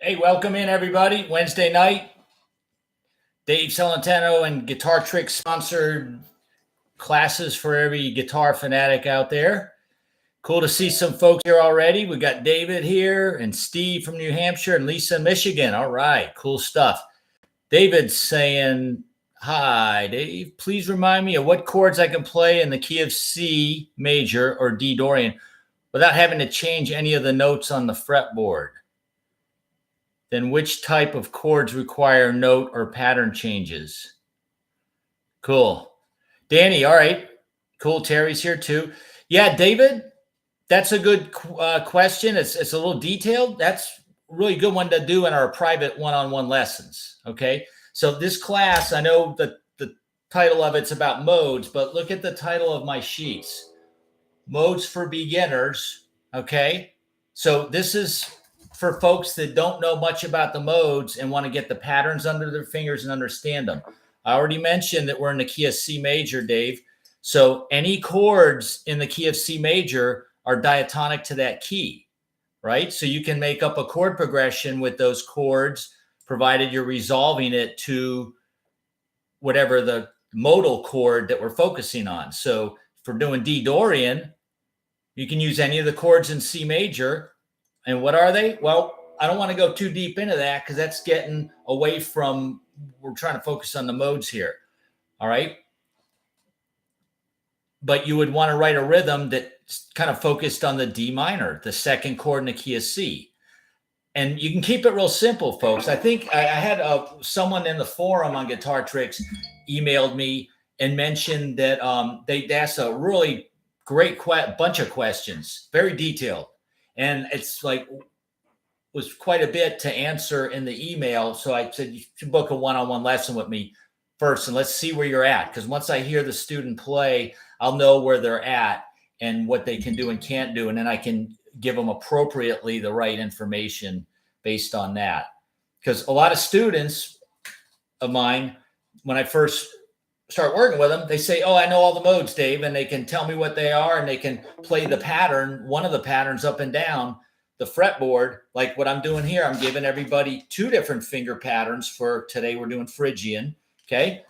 Hey, welcome in everybody. Wednesday night, Dave Celentano and Guitar Trick sponsored classes for every guitar fanatic out there. Cool to see some folks here already. We got David here and Steve from New Hampshire and Lisa in Michigan. All right, cool stuff. David's saying, hi, Dave. Please remind me of what chords I can play in the key of C major or D Dorian without having to change any of the notes on the fretboard. Then which type of chords require note or pattern changes? Cool. Danny, all right. Cool. Terry's here too. Yeah, David, that's a good question. It's a little detailed. That's a really good one to do in our private one-on-one lessons. Okay. So this class, I know that the title of it's about modes, but look at the title of my sheets. Modes for beginners. Okay. So this is for folks that don't know much about the modes and want to get the patterns under their fingers and understand them. I already mentioned that we're in the key of C major, Dave. So any chords in the key of C major are diatonic to that key, right? So you can make up a chord progression with those chords, provided you're resolving it to whatever the modal chord that we're focusing on. So if we're doing D Dorian, you can use any of the chords in C major. And what are they? Well, I don't want to go too deep into that because that's getting away from, we're trying to focus on the modes here. All right. But you would want to write a rhythm that's kind of focused on the D minor, the second chord in the key of C. And you can keep it real simple, folks. I think I had someone in the forum on Guitar Tricks emailed me and mentioned that they asked a really great bunch of questions, very detailed. And it's like, was quite a bit to answer in the email. So I said, you should book a one-on-one lesson with me first and let's see where you're at. Because once I hear the student play, I'll know where they're at and what they can do and can't do. And then I can give them appropriately the right information based on that. Because a lot of students of mine, when I first start working with them, they say, oh, I know all the modes, Dave, and they can tell me what they are and they can play the pattern, one of the patterns up and down the fretboard. Like what I'm doing here, I'm giving everybody two different finger patterns for today. We're doing Phrygian. Okay.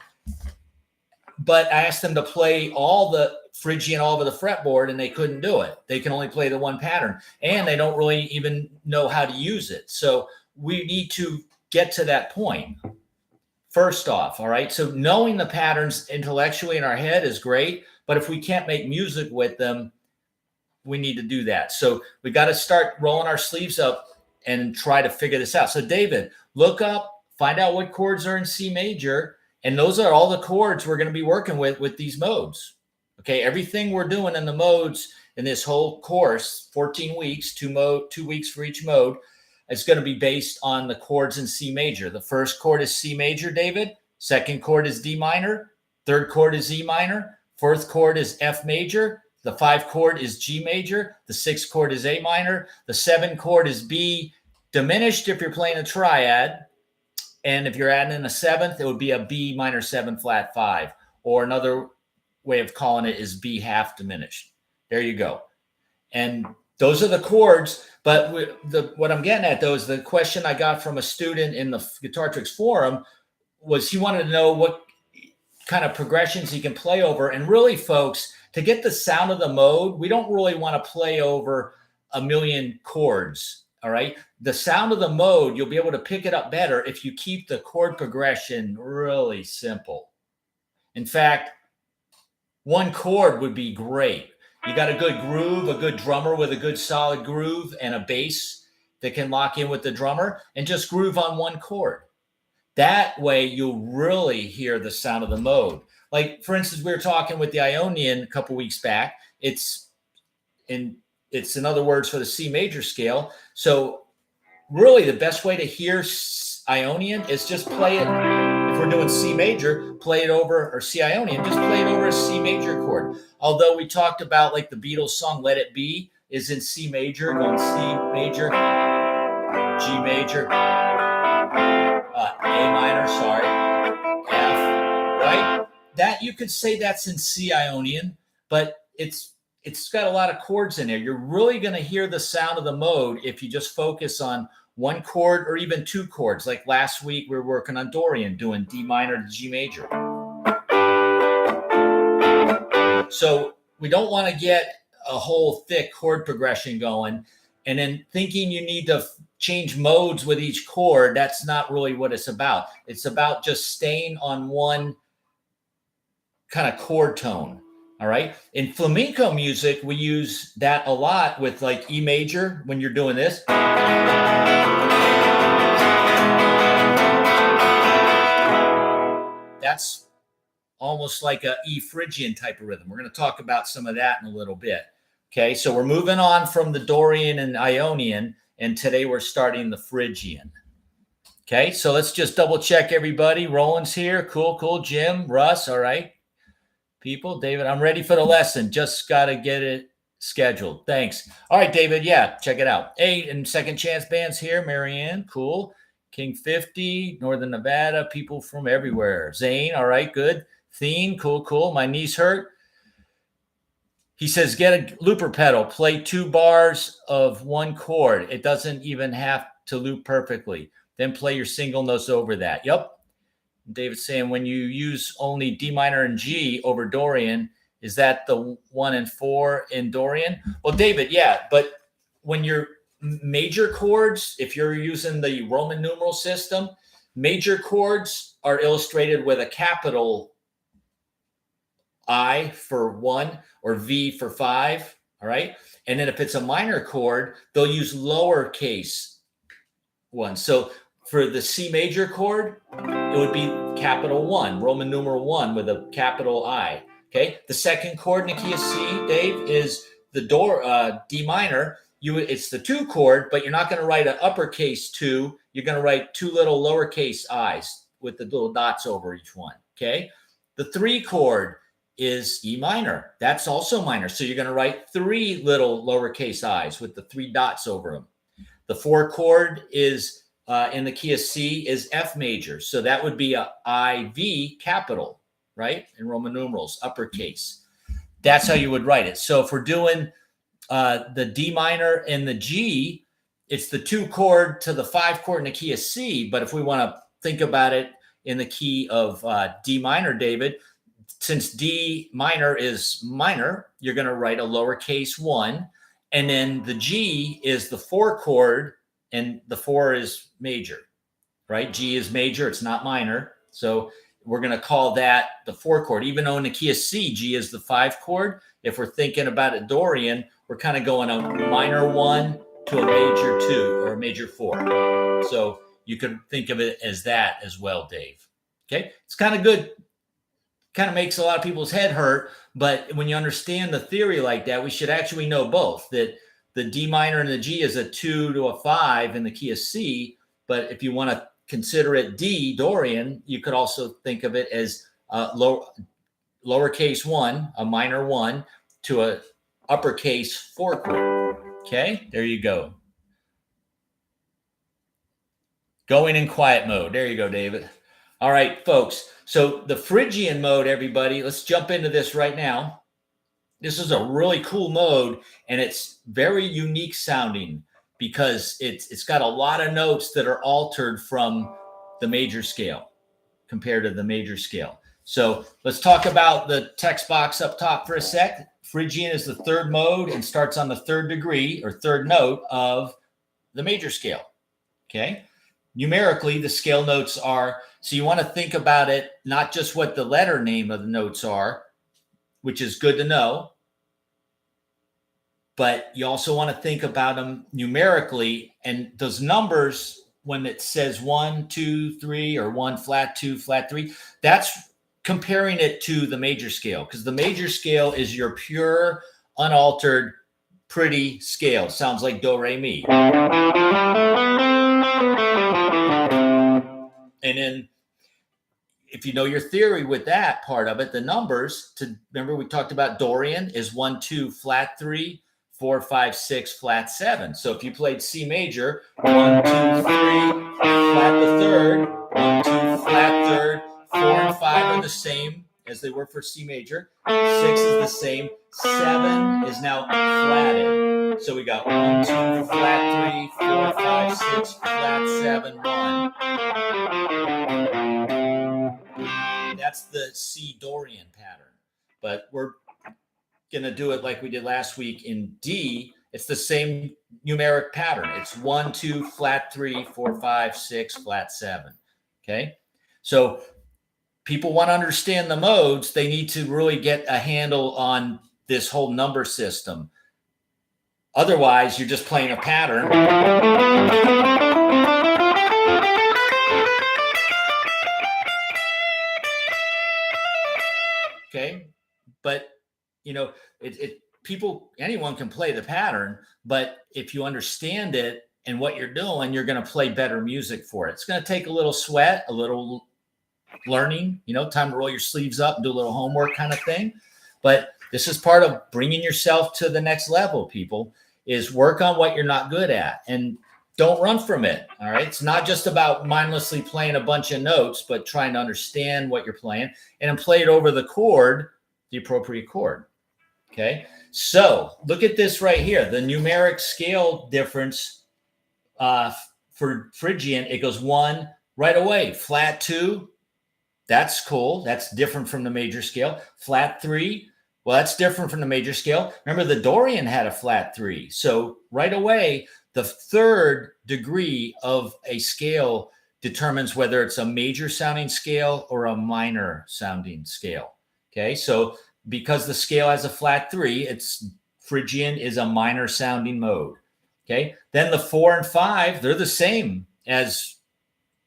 But I asked them to play all the Phrygian all over the fretboard and they couldn't do it. They can only play the one pattern and they don't really even know how to use it. So we need to get to that point. First off, all right. So knowing the patterns intellectually in our head is great, but if we can't make music with them, we need to do that. So we got to start rolling our sleeves up and try to figure this out. So David, look up, find out what chords are in C major, and those are all the chords we're going to be working with these modes. Okay, everything we're doing in the modes in this whole course, 14 weeks, 2 weeks for each mode, it's going to be based on the chords in C major. The first chord is C major, David. Second chord is D minor. Third chord is E minor. Fourth chord is F major. The 5 chord is G major. The 6 chord is A minor. The 7 chord is B diminished if you're playing a triad. And if you're adding in a 7th, it would be a B minor 7 flat 5. Or another way of calling it is B half diminished. There you go. And those are the chords. But what I'm getting at, though, is the question I got from a student in the Guitar Tricks forum was he wanted to know what kind of progressions he can play over. And really, folks, to get the sound of the mode, we don't really want to play over a million chords. All right. The sound of the mode, you'll be able to pick it up better if you keep the chord progression really simple. In fact, one chord would be great. You got a good groove, a good drummer with a good solid groove and a bass that can lock in with the drummer and just groove on one chord. That way you'll really hear the sound of the mode. Like, for instance, we were talking with the Ionian a couple weeks back. It's in other words for the C major scale. So really the best way to hear Ionian is just play it. If we're doing C major, play it over, or C Ionian, just play it over a C major chord. Although we talked about like the Beatles song, Let It Be, is in C major, going C major, G major, A minor, sorry, F, right? That you could say that's in C Ionian, but it's it's got a lot of chords in there. You're really going to hear the sound of the mode if you just focus on one chord or even two chords. Like last week, we were working on Dorian, doing D minor to G major. So we don't want to get a whole thick chord progression going and then thinking you need to change modes with each chord. That's not really what it's about. It's about just staying on one kind of chord tone. All right. In flamenco music, we use that a lot with like E major when you're doing this. That's almost like a E Phrygian type of rhythm. We're going to talk about some of that in a little bit. Okay. So we're moving on from the Dorian and Ionian, and today we're starting the Phrygian. Okay. So let's just double check everybody. Roland's here. Cool, cool. Jim, Russ. All right. People, David, I'm ready for the lesson. Just got to get it scheduled. Thanks. All right, David. Yeah, check it out. Hey, and Second Chance Band's here. Marianne, cool. King 50, Northern Nevada, people from everywhere. Zane, all right, good. Theme, cool, cool. My knees hurt. He says, get a looper pedal. Play 2 bars of one chord. It doesn't even have to loop perfectly. Then play your single notes over that. Yep. David's saying when you use only D minor and G over Dorian, is that the 1 and 4 in Dorian? Well, David, yeah, but when you're major chords, if you're using the Roman numeral system, major chords are illustrated with a capital I for 1 or V for 5, all right? And then if it's a minor chord, they'll use lowercase 1. So for the C major chord, it would be capital 1, Roman numeral 1 with a capital I. Okay. The second chord in the key of C, Dave, is the D minor. It's the 2 chord, but you're not going to write an uppercase 2. You're going to write 2 little lowercase i's with the little dots over each one. Okay. The 3 chord is E minor. That's also minor. So you're going to write 3 little lowercase i's with the 3 dots over them. The 4 chord is in the key of C is F major. So that would be a IV capital, right? In Roman numerals, uppercase. That's how you would write it. So if we're doing the D minor and the G, it's the 2 chord to the 5 chord in the key of C. But if we want to think about it in the key of D minor, David, since D minor is minor, you're going to write a lowercase 1. And then the G is the 4 chord, and the 4 is major, right? G is major. It's not minor. So we're going to call that the 4 chord. Even though in the key of C, G is the 5 chord. If we're thinking about it Dorian, we're kind of going a minor 1 to a major 2 or a major 4. So you could think of it as that as well, Dave. Okay. It's kind of good. Kind of makes a lot of people's head hurt. But when you understand the theory like that, we should actually know both, that the D minor and the G is a 2 to a 5 in the key of C. But if you want to consider it D, Dorian, you could also think of it as lowercase 1, a minor 1, to a uppercase 4 chord. Okay, there you go. Going in quiet mode. There you go, David. All right, folks. So the Phrygian mode, everybody, let's jump into this right now. This is a really cool mode, and it's very unique sounding because it's got a lot of notes that are altered from the major scale compared to the major scale. So let's talk about the text box up top for a sec. Phrygian is the 3rd mode and starts on the 3rd degree or 3rd note of the major scale. Okay. Numerically, the scale notes are, so you want to think about it, not just what the letter name of the notes are, which is good to know, but you also want to think about them numerically. And those numbers, when it says 1, 2, 3, or 1 flat 2, flat 3, that's comparing it to the major scale, because the major scale is your pure, unaltered, pretty scale. Sounds like do, re, mi. And then if you know your theory with that part of it, the numbers, to remember we talked about Dorian is 1, 2, flat 3, 4, 5, 6, flat 7. So if you played C major, 1, 2, 3, flat the 3rd, 1, 2, flat 3rd, 4 and 5 are the same as they were for C major. 6 is the same. 7 is now flatted. So we got 1, 2, flat 3, 4, 5, 6, flat 7, 1. That's the C Dorian pattern. But we're going to do it like we did last week in D. It's the same numeric pattern. It's 1, 2, flat 3, 4, 5, 6, flat 7. Okay. So people want to understand the modes. They need to really get a handle on this whole number system. Otherwise, you're just playing a pattern. Okay. But, anyone can play the pattern, but if you understand it and what you're doing, you're going to play better music for it. It's going to take a little sweat, a little learning, time to roll your sleeves up and do a little homework kind of thing. But this is part of bringing yourself to the next level, people, is work on what you're not good at and don't run from it. All right. It's not just about mindlessly playing a bunch of notes, but trying to understand what you're playing and then play it over the chord, the appropriate chord. Okay. So look at this right here. The numeric scale difference for Phrygian, it goes 1 right away. Flat 2. That's cool. That's different from the major scale. Flat 3. Well, that's different from the major scale. Remember, the Dorian had a flat 3. So right away, the third degree of a scale determines whether it's a major sounding scale or a minor sounding scale. Okay. So because the scale has a flat 3, it's Phrygian is a minor sounding mode. Okay. Then the 4 and 5, they're the same as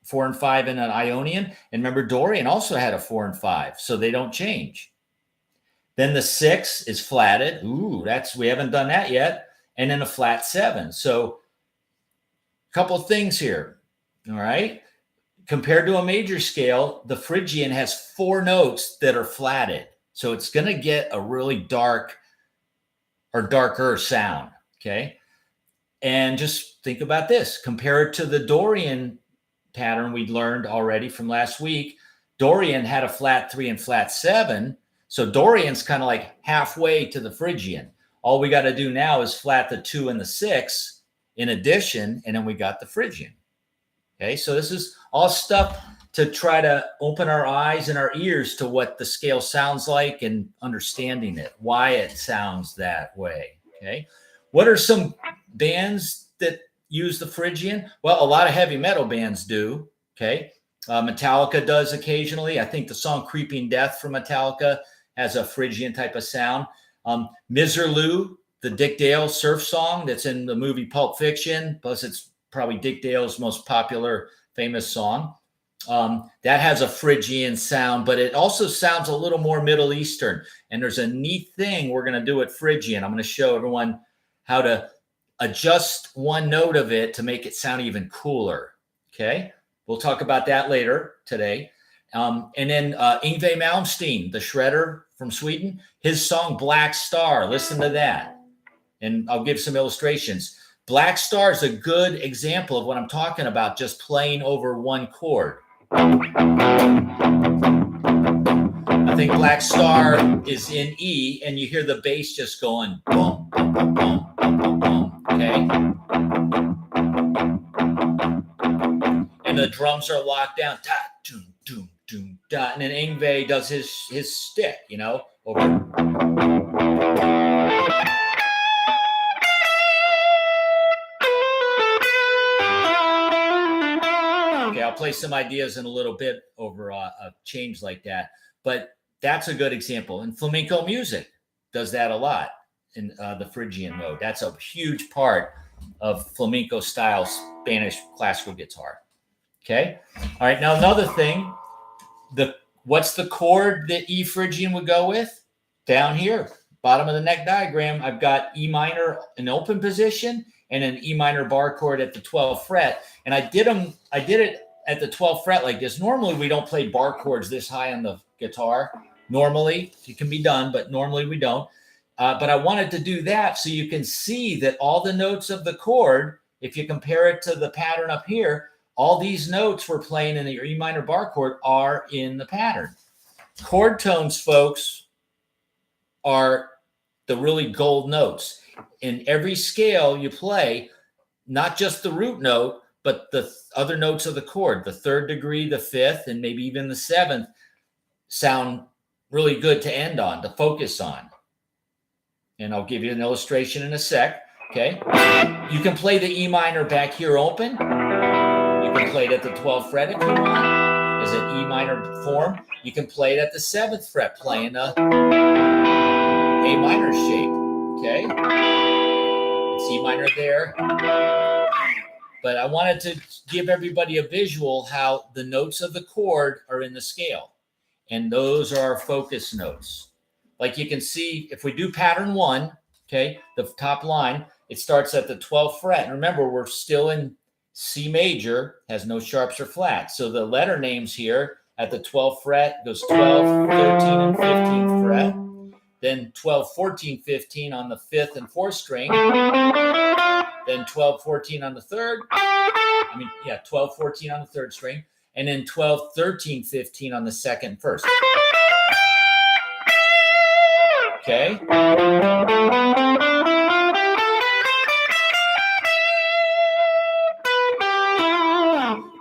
4 and 5 in an Ionian. And remember, Dorian also had a 4 and 5, so they don't change. Then the 6 is flatted. Ooh, we haven't done that yet. And then a flat 7. So a couple of things here. All right. Compared to a major scale, the Phrygian has 4 notes that are flatted. So it's going to get a really dark or darker sound. Okay. And just think about this. Compare it to the Dorian pattern we learned already from last week. Dorian had a flat 3 and flat 7. So Dorian's kind of like halfway to the Phrygian. All we got to do now is flat the 2 and the 6 in addition, and then we got the Phrygian. Okay, so this is all stuff to try to open our eyes and our ears to what the scale sounds like and understanding it, why it sounds that way. Okay, what are some bands that use the Phrygian? Well, a lot of heavy metal bands do. Okay, Metallica does occasionally. I think the song "Creeping Death" from Metallica has a Phrygian type of sound. Miserlou, the Dick Dale surf song that's in the movie Pulp Fiction, plus it's probably Dick Dale's most popular, famous song. That has a Phrygian sound, but it also sounds a little more Middle Eastern. And there's a neat thing we're going to do with Phrygian. I'm going to show everyone how to adjust one note of it to make it sound even cooler. Okay. We'll talk about that later today. And then Yngwie Malmsteen, the shredder from Sweden, his song Black Star. Listen to that. And I'll give some illustrations. Black Star is a good example of what I'm talking about, just playing over one chord. I think Black Star is in E, and you hear the bass just going boom, boom, boom, boom, boom, boom, boom. Okay? And the drums are locked down. Da, doom, doom, doom, da. And then Yngwie does his stick, over. Okay, I'll play some ideas in a little bit over a change like that. But that's a good example. And flamenco music does that a lot in the Phrygian mode. That's a huge part of flamenco style Spanish classical guitar. Okay. All right. Now, another thing, what's the chord that E Phrygian would go with? Down here, bottom of the neck diagram, I've got E minor in open position and an E minor bar chord at the 12th fret. And I did it at the 12th fret like this. Normally, we don't play bar chords this high on the guitar. Normally, it can be done, but normally we don't. But I wanted to do that so you can see that all the notes of the chord, if you compare it to the pattern up here, all these notes we're playing in the E minor bar chord are in the pattern. chord tones, folks, are the really gold notes. In every scale you play, not just the root note, but the other notes of the chord, the third degree, the fifth, and maybe even the seventh, sound really good to end on, to focus on. And I'll give you an illustration in a sec. Okay. You can play the E minor back here open. You can play it at the 12th fret if you want, as an E minor form. You can play it at the 7th fret, playing a A minor shape. Okay. It's E minor there. But I wanted to give everybody a visual how the notes of the chord are in the scale. And those are our focus notes. Like you can see, if we do pattern 1, okay, the top line, it starts at the 12th fret. And remember, we're still in C major, has no sharps or flats. So the letter names here at the 12th fret goes 12, 13, and 15th fret. Then 12, 14, 15 on the 5th and 4th string. Then 12, 14 on the 3rd. 12, 14 on the 3rd string. And then 12, 13, 15 on the 2nd and 1st. Okay.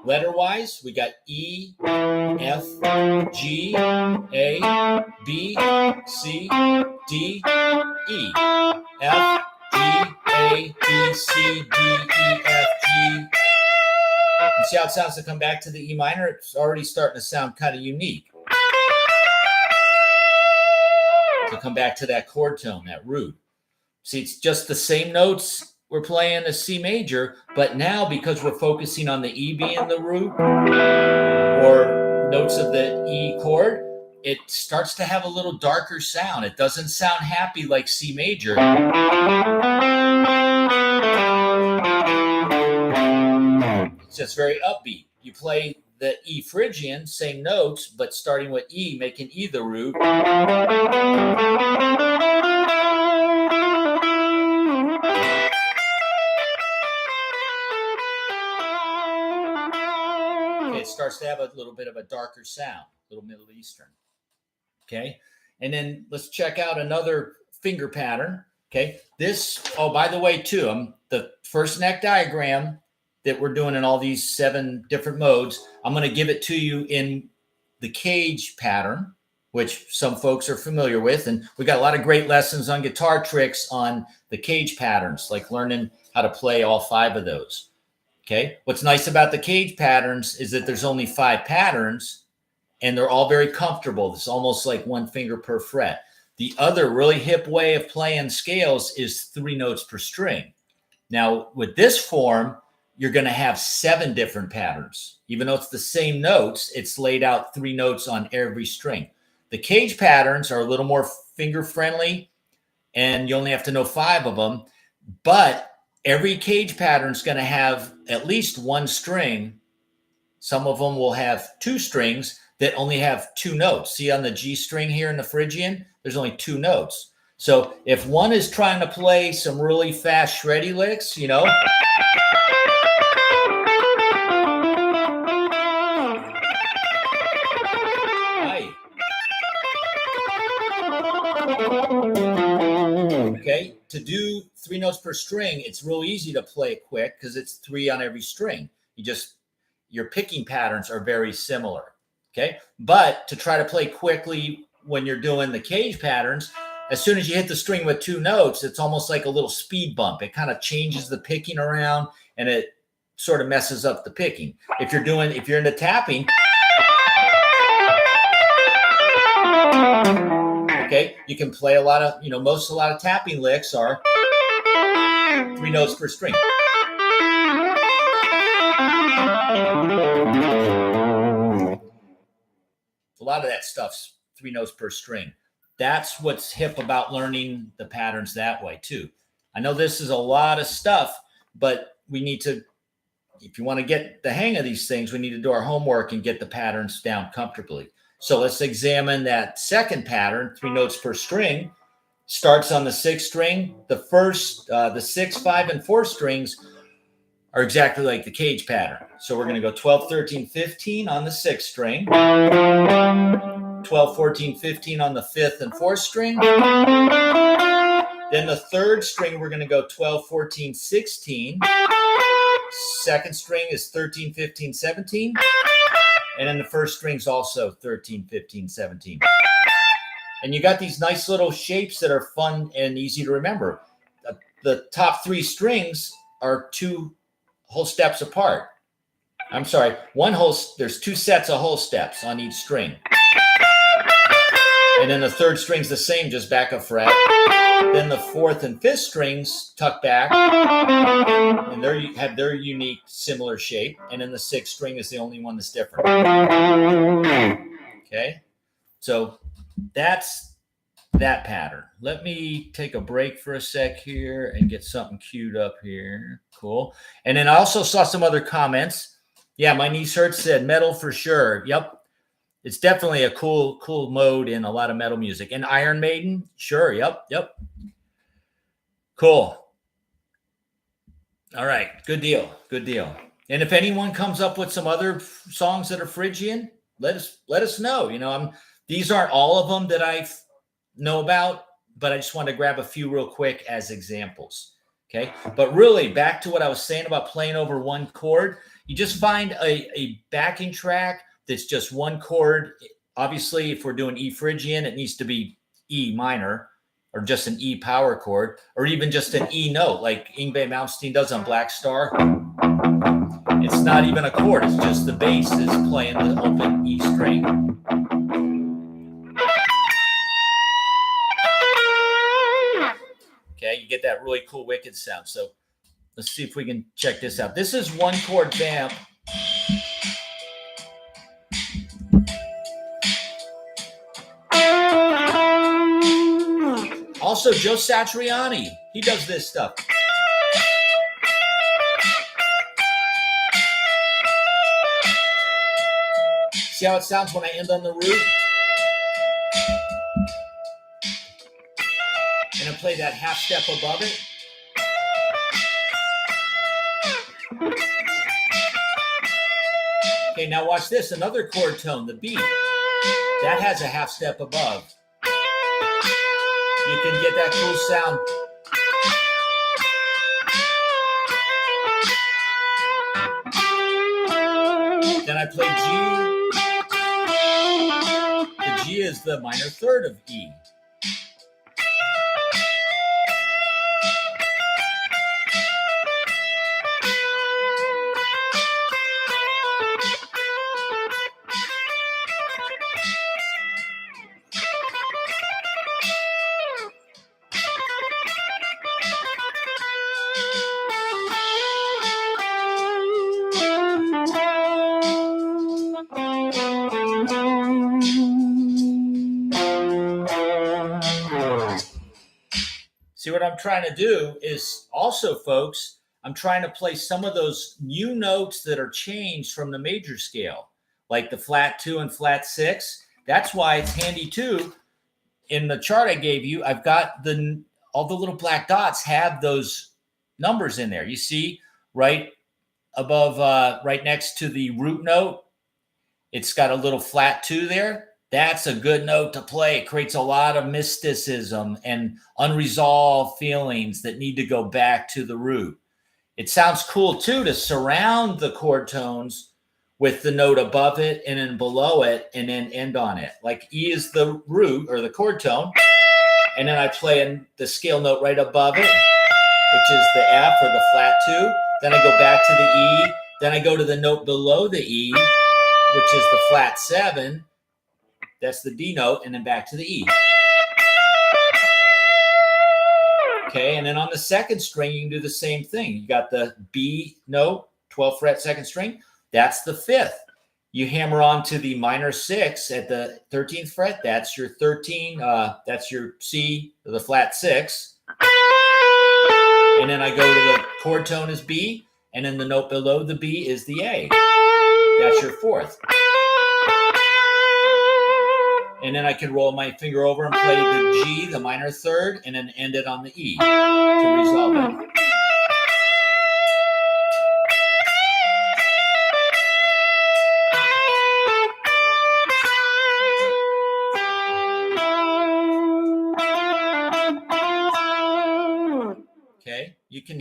Letter-wise, we got E, F, G, A, B, C, D, E. F, G, A, B, C, D, E, F, G. You see how it sounds to come back to the E minor? It's already starting to sound kind of unique. To come back to that chord tone, that root. See, it's just the same notes we're playing a C major, but now because we're focusing on the E being the root or notes of the E chord, it starts to have a little darker sound. It doesn't sound happy like C major. It's just very upbeat. You play the E Phrygian, same notes, but starting with E, making E the root. It starts to have a little bit of a darker sound, a little Middle Eastern. Okay. And then let's check out another finger pattern. Okay. This, oh, by the way, too, the first neck diagram that we're doing in all these 7 different modes, I'm going to give it to you in the cage pattern, which some folks are familiar with. And we got a lot of great lessons on guitar tricks on the cage patterns, like learning how to play all 5 of those. Okay. What's nice about the cage patterns is that there's only 5 patterns and they're all very comfortable. It's almost like 1 finger per fret. The other really hip way of playing scales is 3 notes per string. Now, with this form, you're going to have 7 different patterns. Even though it's the same notes, it's laid out 3 notes on every string. The cage patterns are a little more finger friendly, and you only have to know 5 of them. But every cage pattern is going to have at least 1 string. Some of them will have 2 strings that only have 2 notes. See on the G string here in the Phrygian, there's only 2 notes. So if one is trying to play some really fast shreddy licks, you know, okay, to do 3 notes per string, it's real easy to play it quick because it's 3 on every string. Your picking patterns are very similar. Okay. But to try to play quickly when you're doing the cage patterns, as soon as you hit the string with 2 notes, it's almost like a little speed bump. It kind of changes the picking around and it sort of messes up the picking. If you're into tapping, okay, you can play a lot of tapping licks are 3 notes per string. A lot of that stuff's 3 notes per string. That's what's hip about learning the patterns that way too. I know this is a lot of stuff, but we need to, if you want to get the hang of these things, we need to do our homework and get the patterns down comfortably. So let's examine that second pattern, 3 notes per string. Starts on the 6th string. The 6, 5, and 4 strings are exactly like the cage pattern. So we're going to go 12, 13, 15 on the 6th string, 12, 14, 15 on the 5th and 4th string. Then the 3rd string, we're going to go 12, 14, 16. 2nd string is 13, 15, 17. And then the 1st string is also 13, 15, 17. And you got these nice little shapes that are fun and easy to remember. The top 3 strings are 2 whole steps apart. I'm sorry, there's 2 sets of whole steps on each string. And then the 3rd string's the same, just back a fret. Then the 4th and 5th strings tuck back, and they have their unique, similar shape. And then the 6th string is the only one that's different. Okay, so that's that pattern. Let me take a break for a sec here and get something queued up here. Cool. And then I also saw some other comments. Yeah, my niece hurts said metal for sure. Yep. It's definitely a cool mode in a lot of metal music. And Iron Maiden, sure. Yep. Cool. All right. Good deal. And if anyone comes up with some other songs that are Phrygian, let us know. These aren't all of them that I know about, but I just want to grab a few real quick as examples. Okay. But really, back to what I was saying about playing over one chord, you just find a backing track that's just one chord. Obviously, if we're doing E Phrygian, it needs to be E minor or just an E power chord or even just an E note like Yngwie Malmsteen does on Black Star. It's not even a chord. It's just the bass is playing the open E string. Okay, you get that really cool wicked sound. So let's see if we can check this out. This is one chord vamp. Also, Joe Satriani, he does this stuff. See how it sounds when I end on the root? And I play that half step above it. Okay, now watch this, another chord tone, the B. That has a half step above. You can get that cool sound. Then I play G. The G is the minor third of E. See, what I'm trying to do is also, folks, I'm trying to play some of those new notes that are changed from the major scale, like the flat 2 and flat 6. That's why it's handy too. In the chart I gave you, I've got all the little black dots have those numbers in there. You see right above, right next to the root note, it's got a little flat 2 there. That's a good note to play. It creates a lot of mysticism and unresolved feelings that need to go back to the root. It sounds cool too to surround the chord tones with the note above it and then below it and then end on it. Like E is the root or the chord tone. And then I play the scale note right above it, which is the F or the flat 2. Then I go back to the E. Then I go to the note below the E, which is the flat 7. That's the D note, and then back to the E. Okay, and then on the second string, you can do the same thing. You got the B note, 12th fret, second string. That's the 5th. You hammer on to the minor 6 at the 13th fret. That's your 13. That's your C, the flat 6. And then I go to the chord tone is B, and then the note below the B is the A. That's your 4th. And then I can roll my finger over and play the G, the minor third, and then end it on the E to resolve it.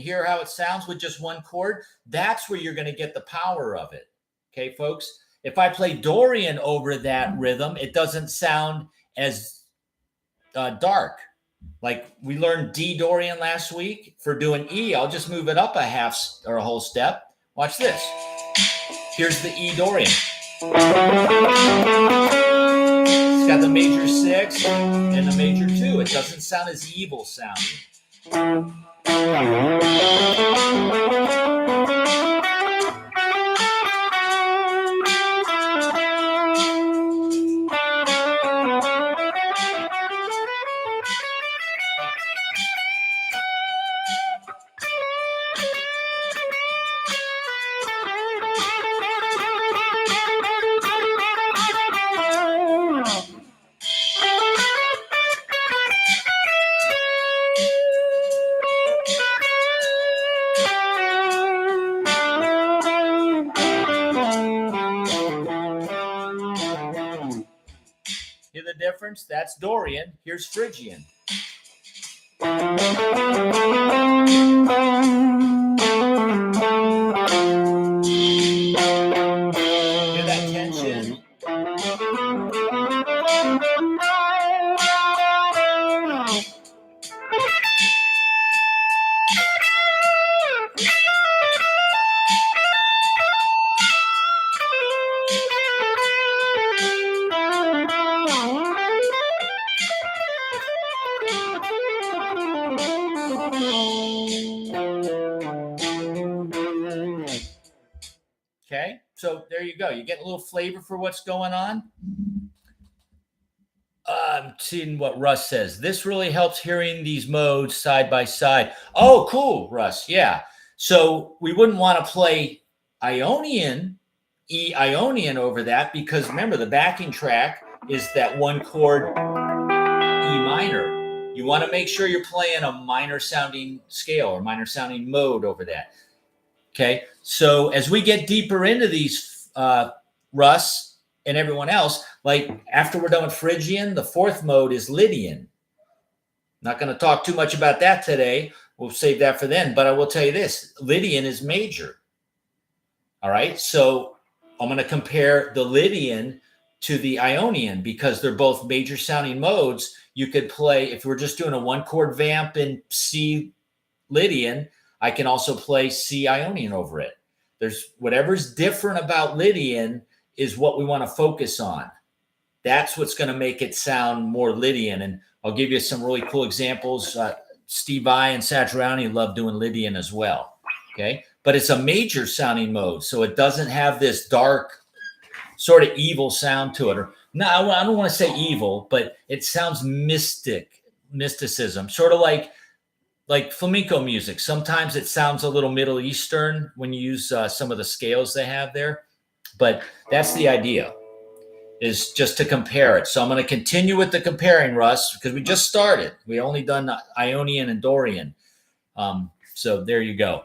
hear how it sounds with just one chord? That's where you're going to get the power of it. Okay, folks? If I play Dorian over that rhythm, it doesn't sound as dark. Like we learned D Dorian last week for doing E. I'll just move it up a half or a whole step. Watch this. Here's the E Dorian. It's got the major 6 and the major 2. It doesn't sound as evil sounding. Hear the difference? That's Dorian. Here's Phrygian. Hear that tension? Okay, so there you go. You get a little flavor for what's going on. I'm seeing what Russ says. This really helps hearing these modes side by side. Oh, cool, Russ. Yeah. So we wouldn't want to play Ionian, E Ionian over that because remember the backing track is that one chord E minor. You want to make sure you're playing a minor sounding scale or minor sounding mode over that. Okay. So as we get deeper into these, Russ and everyone else, like after we're done with Phrygian, the 4th mode is Lydian. Not going to talk too much about that today. We'll save that for then. But I will tell you this, Lydian is major. All right. So I'm going to compare the Lydian to the Ionian because they're both major sounding modes. You could play, if we're just doing a 1-chord vamp in C Lydian, I can also play C Ionian over it. There's whatever's different about Lydian is what we want to focus on. That's what's going to make it sound more Lydian. And I'll give you some really cool examples. Steve I and Satriani love doing Lydian as well. Okay. But it's a major sounding mode. So it doesn't have this dark sort of evil sound to it. Or no, I don't want to say evil, but it sounds mysticism, sort of like flamenco music. Sometimes it sounds a little Middle Eastern when you use some of the scales they have there. But that's the idea, is just to compare it. So I'm going to continue with the comparing, Russ, because we just started. We only done Ionian and Dorian. So there you go.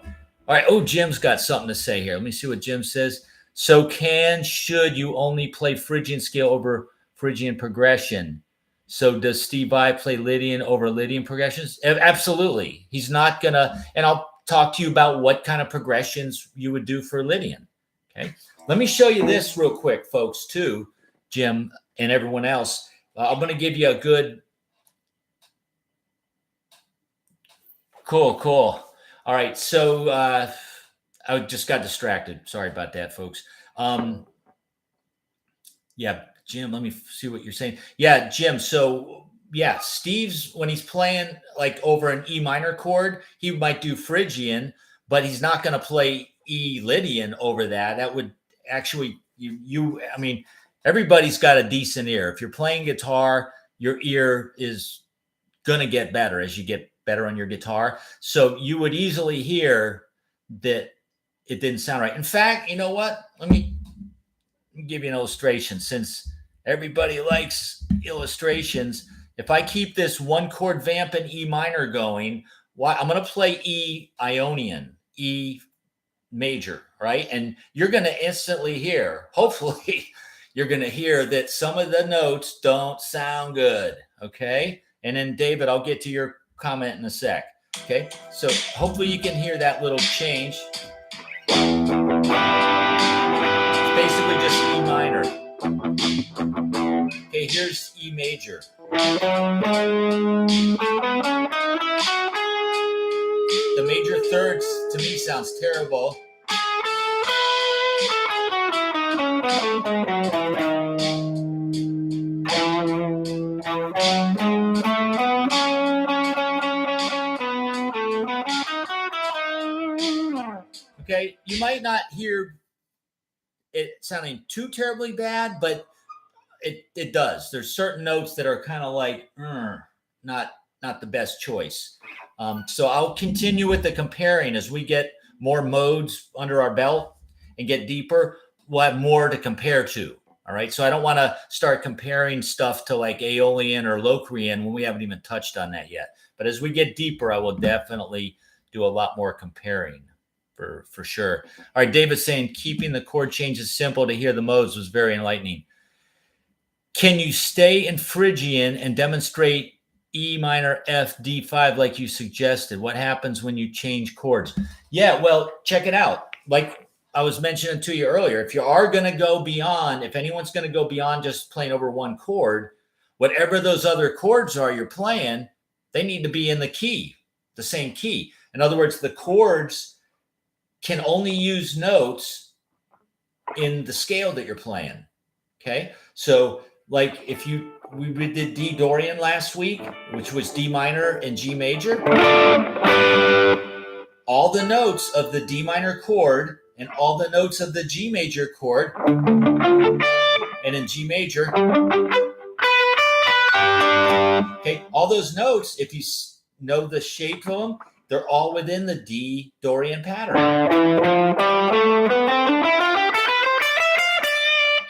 All right. Oh, Jim's got something to say here. Let me see what Jim says. So should you only play Phrygian scale over Phrygian progression? So does Steve I play Lydian over Lydian progressions? Absolutely. He's not going to, and I'll talk to you about what kind of progressions you would do for Lydian. Okay. Let me show you this real quick, folks, too, Jim and everyone else. I'm going to give you a good. Cool. All right. So I just got distracted. Sorry about that, folks. Yeah, Jim, let me see what you're saying. Yeah, Jim. So yeah, Steve's, when he's playing like over an E minor chord, he might do Phrygian, but he's not going to play E Lydian over that. That would actually, I mean, everybody's got a decent ear. If you're playing guitar, your ear is going to get better as you get better on your guitar. So you would easily hear that it didn't sound right. In fact, you know what? Let me give you an illustration since everybody likes illustrations. If I keep this 1-chord vamp in E minor going, I'm going to play E Ionian, E major, right? And you're going to instantly hear, hopefully, you're going to hear that some of the notes don't sound good, okay? And then, David, I'll get to your comment in a sec. Okay, so hopefully you can hear that little change. It's basically just E minor. Okay, here's E major. The major thirds to me sounds terrible. Okay, you might not hear it sounding too terribly bad, but it does. There's certain notes that are kind of like not the best choice. So I'll continue with the comparing as we get more modes under our belt and get deeper. We'll have more to compare to. All right. So I don't want to start comparing stuff to like Aeolian or Locrian when we haven't even touched on that yet. But as we get deeper, I will definitely do a lot more comparing for sure. All right. David's saying keeping the chord changes simple to hear the modes was very enlightening. Can you stay in Phrygian and demonstrate E minor, F, D5 like you suggested? What happens when you change chords? Yeah, well, check it out. Like I was mentioning to you earlier, if you are going to go beyond, if anyone's going to go beyond just playing over one chord, whatever those other chords are you're playing, they need to be in the key, the same key. In other words, the chords can only use notes in the scale that you're playing. Okay, so like if we did D Dorian last week, which was D minor and G major, all the notes of the D minor chord and all the notes of the G major chord, and in G major, okay, all those notes, if you know the shape of them, they're all within the D Dorian pattern.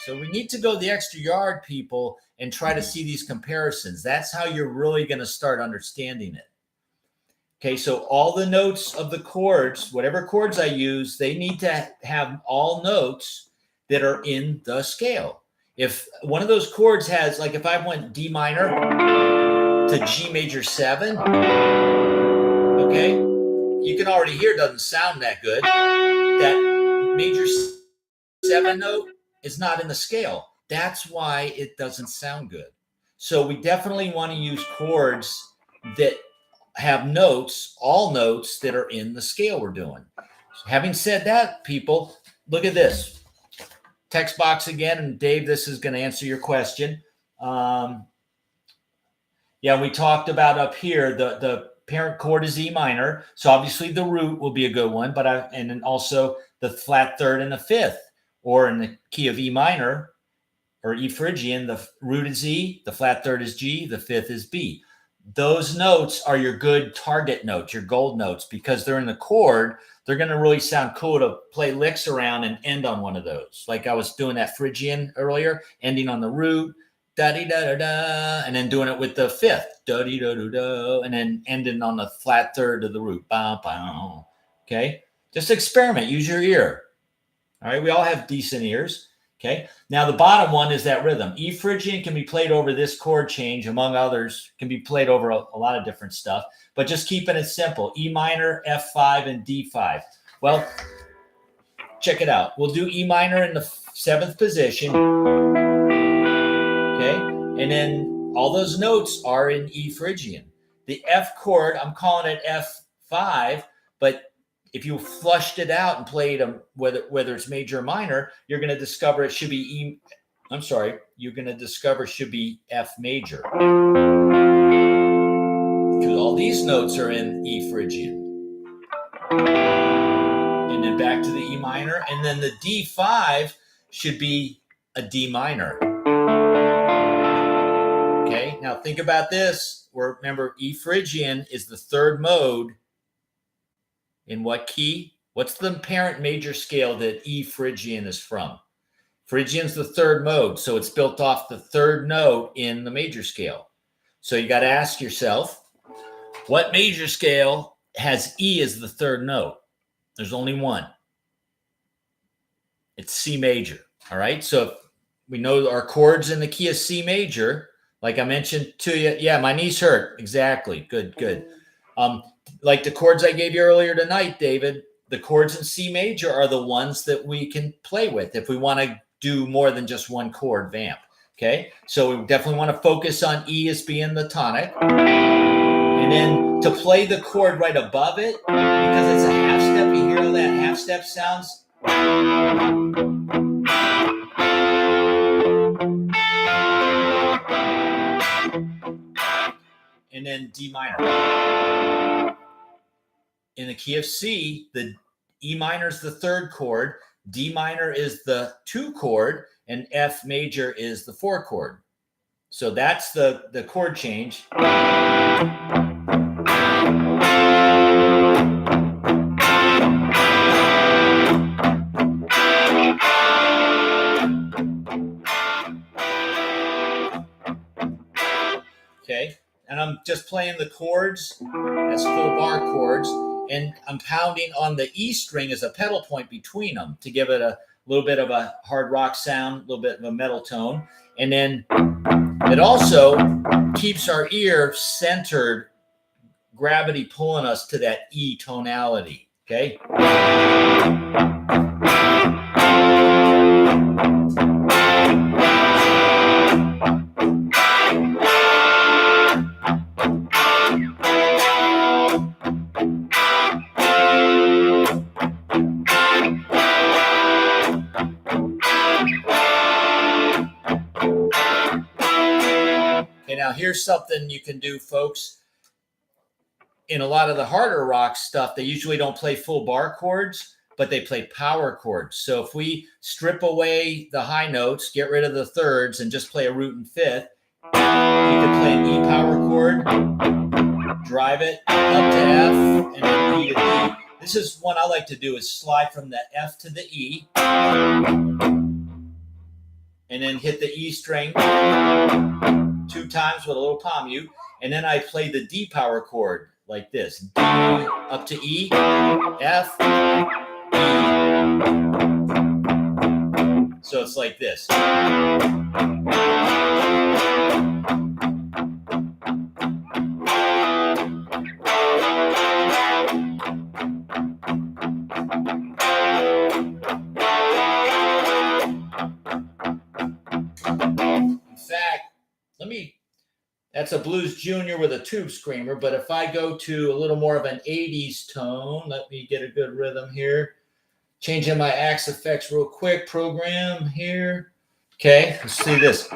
So we need to go the extra yard, people, and try to see these comparisons. That's how you're really going to start understanding it. Okay, so all the notes of the chords, whatever chords I use, they need to have all notes that are in the scale. If one of those chords has, like if I went D minor to G major 7, okay, you can already hear it doesn't sound that good. That major 7 note is not in the scale. That's why it doesn't sound good. So we definitely want to use chords that have notes, all notes that are in the scale we're doing. Having said that, people, look at this. Text box again, and Dave, this is going to answer your question. Yeah, we talked about up here, the parent chord is E minor. So obviously the root will be a good one, and then also the flat third and the fifth. Or in the key of E minor or E Phrygian, the root is E, the flat third is G, the fifth is B. Those notes are your good target notes, your gold notes, because they're in the chord. They're going to really sound cool to play licks around and end on one of those. Like I was doing that Phrygian earlier, ending on the root, da-dee-da-da-da, and then doing it with the fifth, da-dee-da-da-da, and then ending on the flat third of the root. Ba-ba. Okay? Just experiment. Use your ear. All right, we all have decent ears. Okay, now the bottom one is that rhythm. E Phrygian can be played over this chord change, among others, can be played over a lot of different stuff, but just keeping it simple. E minor, F5, and D5. Well, check it out. We'll do E minor in the 7th position. Okay, and then all those notes are in E Phrygian. The F chord, I'm calling it F5, but if you flushed it out and played them, whether it's major or minor, you're going to discover it should be you're going to discover it should be F major. Because all these notes are in E Phrygian. And then back to the E minor. And then the D5 should be a D minor. Okay, now think about this. Remember, E Phrygian is the 3rd mode. In what key? What's the parent major scale that E Phrygian is from? Phrygian's the 3rd mode, so it's built off the 3rd note in the major scale. So you got to ask yourself, what major scale has E as the 3rd note? There's only one. It's C major. All right, so if we know our chords in the key of C major, like I mentioned to you. Yeah, my knees hurt. Exactly. Good. like the chords I gave you earlier tonight, David, the chords in C major are the ones that we can play with if we want to do more than just one chord vamp. Okay, so we definitely want to focus on E as being the tonic. And then to play the chord right above it, because it's a half step, you hear how that half step sounds? And then D minor. In the key of C, the E minor is the third chord, D minor is the 2 chord, and F major is the 4 chord. So that's the chord change. Okay, and I'm just playing the chords as full bar chords, and I'm pounding on the E string as a pedal point between them to give it a little bit of a hard rock sound, a little bit of a metal tone. And then it also keeps our ear centered, gravity pulling us to that E tonality. Okay. Okay, now here's something you can do, folks. In a lot of the harder rock stuff, they usually don't play full bar chords, but they play power chords. So if we strip away the high notes, get rid of the thirds, and just play a root and fifth, you can play an E power chord, drive it up to F, and then E to D. This is one I like to do, is slide from the F to the E, and then hit the E string 2 times with a little palm mute, and then I play the D power chord like this. D up to E, F, E. So it's like this. That's a Blues Junior with a tube screamer, but if I go to a little more of an 80s tone, let me get a good rhythm here. Changing my axe effects real quick, program here. Okay, let's see this.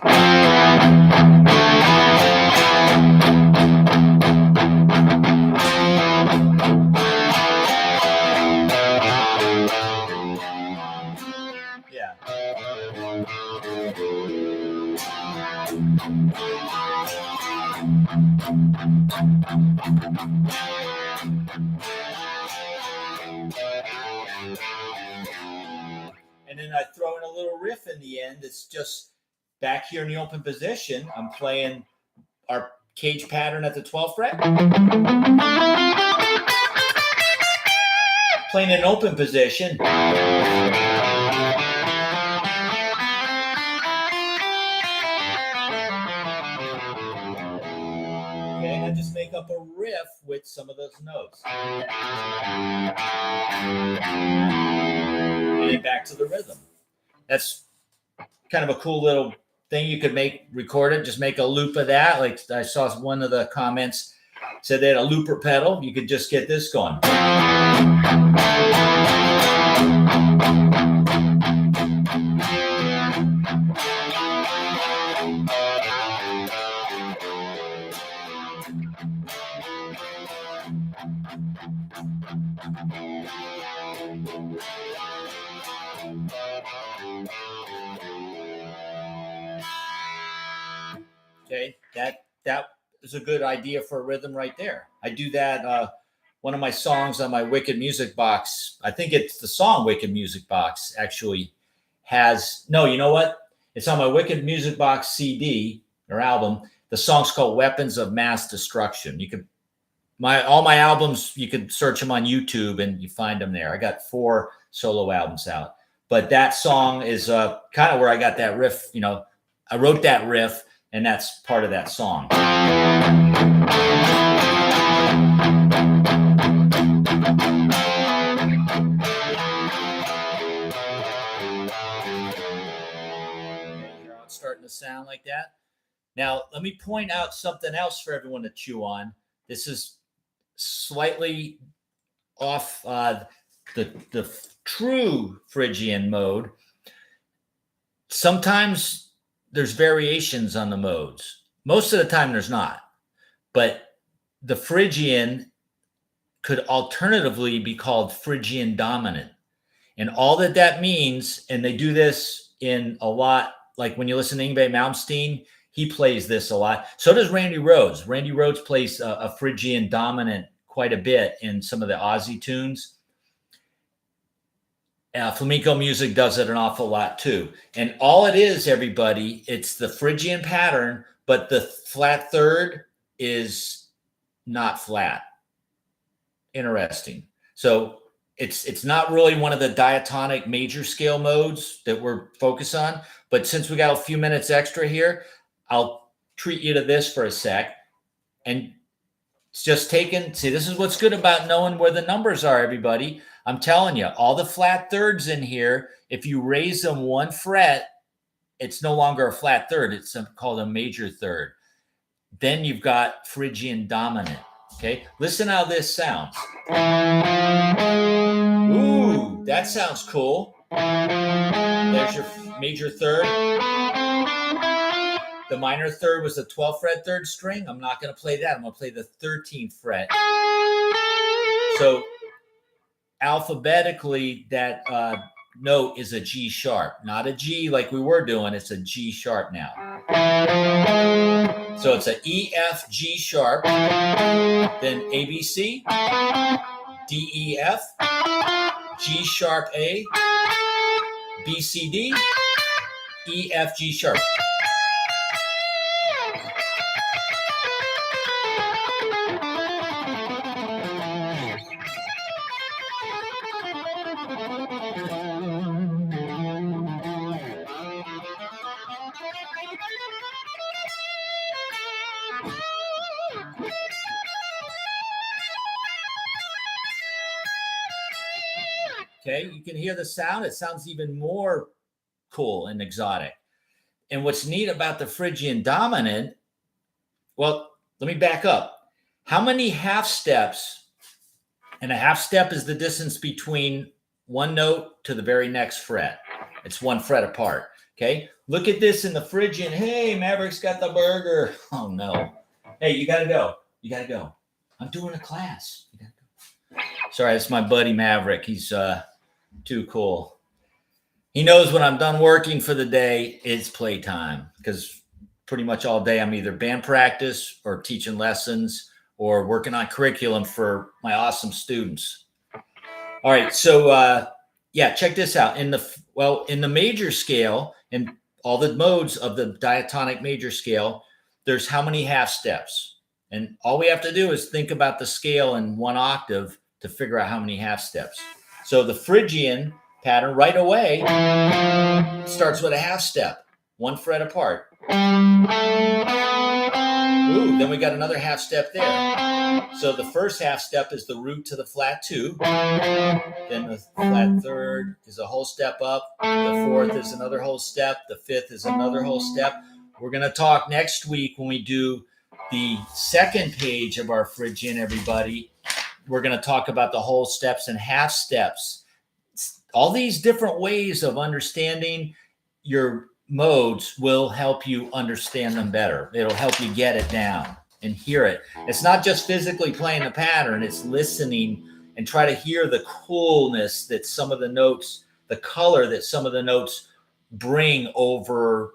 Yeah. And then I throw in a little riff in the end. It's just back here in the open position. I'm playing our cage pattern at the 12th fret. Playing an open position. Okay, and I just make up a riff with some of those notes. And then back to the rhythm. That's kind of a cool little thing you could record it, just make a loop of that. Like I saw one of the comments said they had a looper pedal. You could just get this going. Okay, that is a good idea for a rhythm right there. I do that. One of my songs on my Wicked Music Box, I think it's the song Wicked Music Box, actually has, no, you know what? It's on my Wicked Music Box CD or album. The song's called Weapons of Mass Destruction. You can, all my albums, you can search them on YouTube and you find them there. I got 4 solo albums out. But that song is kind of where I got that riff. You know, I wrote that riff, and that's part of that song. Here, it's starting to sound like that. Now, let me point out something else for everyone to chew on. This is slightly off the true Phrygian mode. Sometimes there's variations on the modes. Most of the time there's not. But the Phrygian could alternatively be called Phrygian dominant. And all that means, and they do this in a lot, like when you listen to Yngwie Malmsteen, he plays this a lot. So does Randy Rhoads. Randy Rhoads plays a Phrygian dominant quite a bit in some of the Aussie tunes. Flamenco music does it an awful lot too. And all it is, everybody, it's the Phrygian pattern, but the flat third is not flat. Interesting. So it's not really one of the diatonic major scale modes that we're focused on. But since we got a few minutes extra here, I'll treat you to this for a sec. And it's just taken. See, this is what's good about knowing where the numbers are, everybody. I'm telling you, all the flat thirds in here, if you raise them one fret, it's no longer a flat third. It's called a major third. Then you've got Phrygian dominant. Okay, listen how this sounds. Ooh, that sounds cool. There's your major third. The minor third was the 12th fret third string. I'm not going to play that. I'm going to play the 13th fret. So alphabetically, that note is a G sharp, not a G like we were doing. It's a G sharp now. So it's a E, F, G sharp, then A, B, C, D, E, F, G sharp, A, B, C, D, E, F, G sharp. Okay, you can hear the sound. It sounds even more cool and exotic. And what's neat about the Phrygian dominant, well, let me back up. How many half steps, and a half step is the distance between one note to the very next fret. It's one fret apart, okay? Look at this in the Phrygian. Hey, Maverick's got the burger. Oh, no. Hey, you got to go. You got to go. I'm doing a class. You got to go. Sorry, that's my buddy Maverick. He's too cool. He knows when I'm done working for the day, it's playtime, because pretty much all day I'm either band practice or teaching lessons or working on curriculum for my awesome students. All right, so yeah, check this out. In the major scale, in all the modes of the diatonic major scale, there's how many half steps? And all we have to do is think about the scale in one octave to figure out how many half steps. So the Phrygian pattern right away starts with a half step, one fret apart. Ooh, then we got another half step there. So the first half step is the root to the flat two. Then the flat third is a whole step up. The fourth is another whole step. The fifth is another whole step. We're going to talk next week when we do the second page of our Phrygian, everybody. We're going to talk about the whole steps and half steps. All these different ways of understanding your modes will help you understand them better. It'll help you get it down and hear it. It's not just physically playing the pattern, it's listening and try to hear the coolness that some of the notes, the color that some of the notes bring over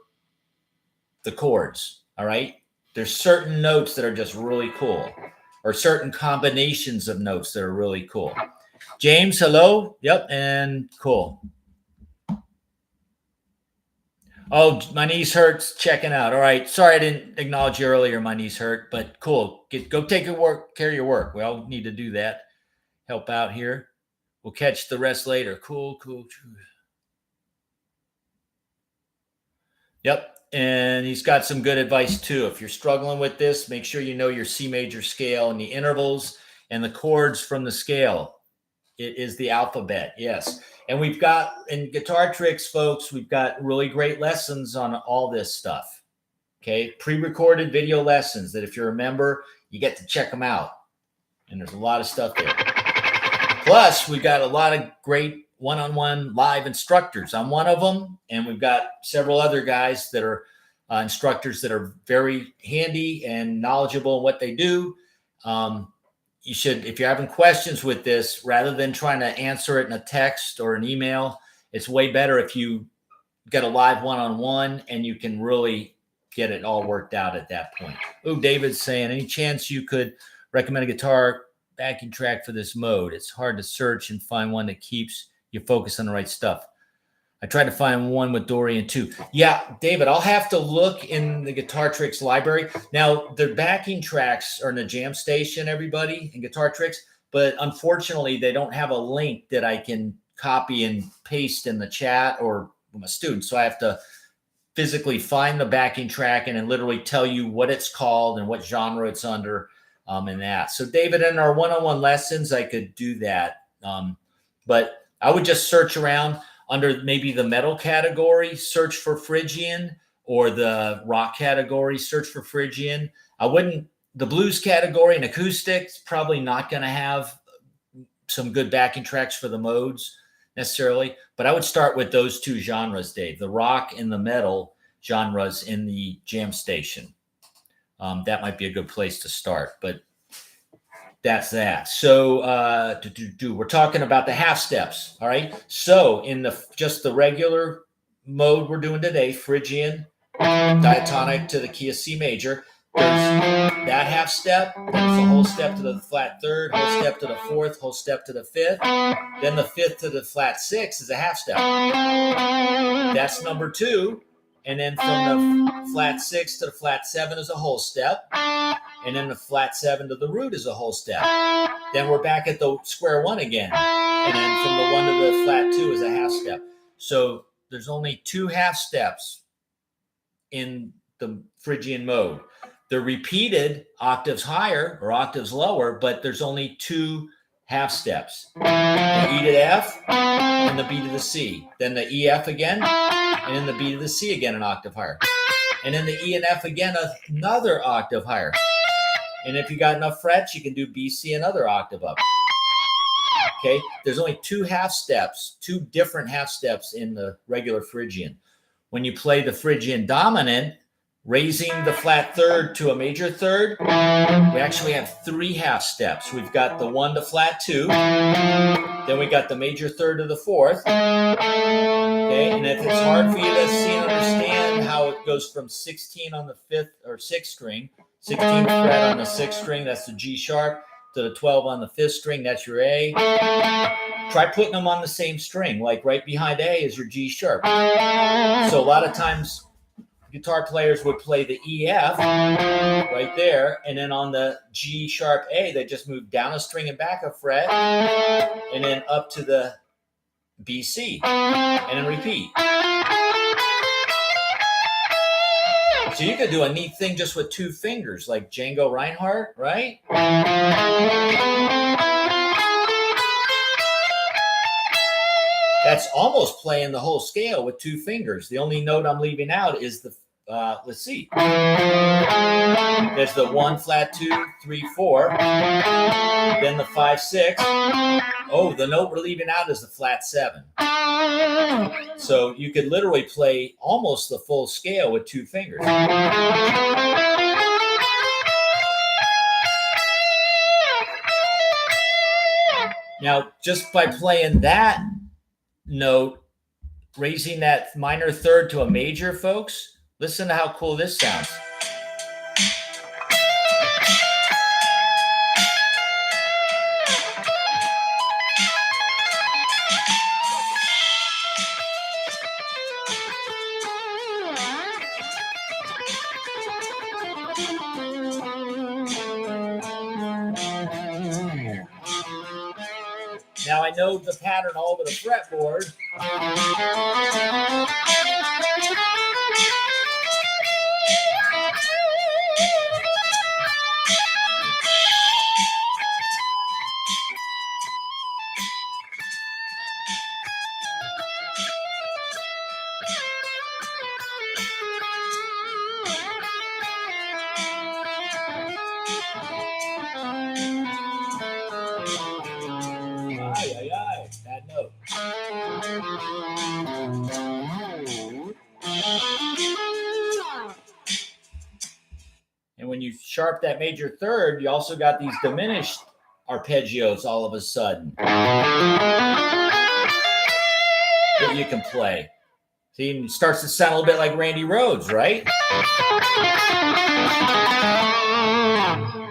the chords. All right. There's certain notes that are just really cool, or certain combinations of notes that are really cool. James, hello. Yep. And cool. Oh, my knees hurts. Checking out. All right. Sorry I didn't acknowledge you earlier. My knees hurt, but cool. Go take care of your work. We all need to do that. Help out here. We'll catch the rest later. Cool. Yep. And he's got some good advice too. If you're struggling with this, make sure you know your C major scale and the intervals and the chords from the scale. It is the alphabet, yes. And we've got, in Guitar Tricks, folks, we've got really great lessons on all this stuff. Okay, pre-recorded video lessons that if you're a member, you get to check them out. And there's a lot of stuff there. Plus, we've got a lot of great one-on-one live instructors. I'm one of them, and we've got several other guys that are instructors that are very handy and knowledgeable in what they do. You should, if you're having questions with this, rather than trying to answer it in a text or an email, it's way better if you get a live one-on-one and you can really get it all worked out at that point. Oh, David's saying, any chance you could recommend a guitar backing track for this mode? It's hard to search and find one that keeps you focused on the right stuff. I tried to find one with Dorian too. Yeah, David, I'll have to look in the Guitar Tricks library. Now, the backing tracks are in the Jam Station, everybody, in Guitar Tricks, but unfortunately, they don't have a link that I can copy and paste in the chat or with my students. So I have to physically find the backing track and then literally tell you what it's called and what genre it's under, and that. So, David, in our one-on-one lessons, I could do that. But I would just search around under maybe the metal category, search for Phrygian, or the rock category, search for Phrygian. I wouldn't, the blues category and acoustics, probably not going to have some good backing tracks for the modes necessarily, but I would start with those two genres, Dave, the rock and the metal genres in the Jam Station. That might be a good place to start, but that's that. So we're talking about the half steps. All right. So in just the regular mode we're doing today, Phrygian, diatonic to the key of C major, there's that half step, then it's a whole step to the flat third, whole step to the fourth, whole step to the fifth. Then the fifth to the flat six is a half step. That's number 2. And then from the flat 6 to the flat 7 is a whole step. And then the flat 7 to the root is a whole step. Then we're back at the square 1 again. And then from the 1 to the flat 2 is a half step. So there's only 2 half steps in the Phrygian mode. They're repeated octaves higher or octaves lower, but there's only 2 half steps. The E to the F and the B to the C. Then the E, F again, and then the B to the C again, an octave higher. And then the E and F again, another octave higher. And if you got enough frets, you can do B, C, another octave up. Okay, there's only 2 half steps, 2 different half steps in the regular Phrygian. When you play the Phrygian dominant, raising the flat third to a major third, we actually have 3 half steps. We've got the 1 to flat 2, then we got the major third to the 4th. Okay, and if it's hard for you to see and understand how it goes from 16 on the 5th or 6th string, 16th fret on the 6th string, that's the G sharp, to the 12 on the 5th string, that's your A. Try putting them on the same string, like right behind A is your G sharp. So a lot of times guitar players would play the E, F right there, and then on the G sharp A, they just move down a string and back a fret, and then up to the B, C, and then repeat. So you could do a neat thing just with 2 fingers, like Django Reinhardt, right? That's almost playing the whole scale with 2 fingers. The only note I'm leaving out is the, let's see. There's the 1, flat 2, 3, 4. Then the 5, 6. Oh, the note we're leaving out is the flat 7. So you could literally play almost the full scale with 2 fingers. Now, just by playing that note, raising that minor third to a major, folks, listen to how cool this sounds. Now I know the pattern all over the fretboard. you sharp that major third, you also got these diminished arpeggios all of a sudden that you can play. See, it starts to sound a little bit like Randy Rhoads, right?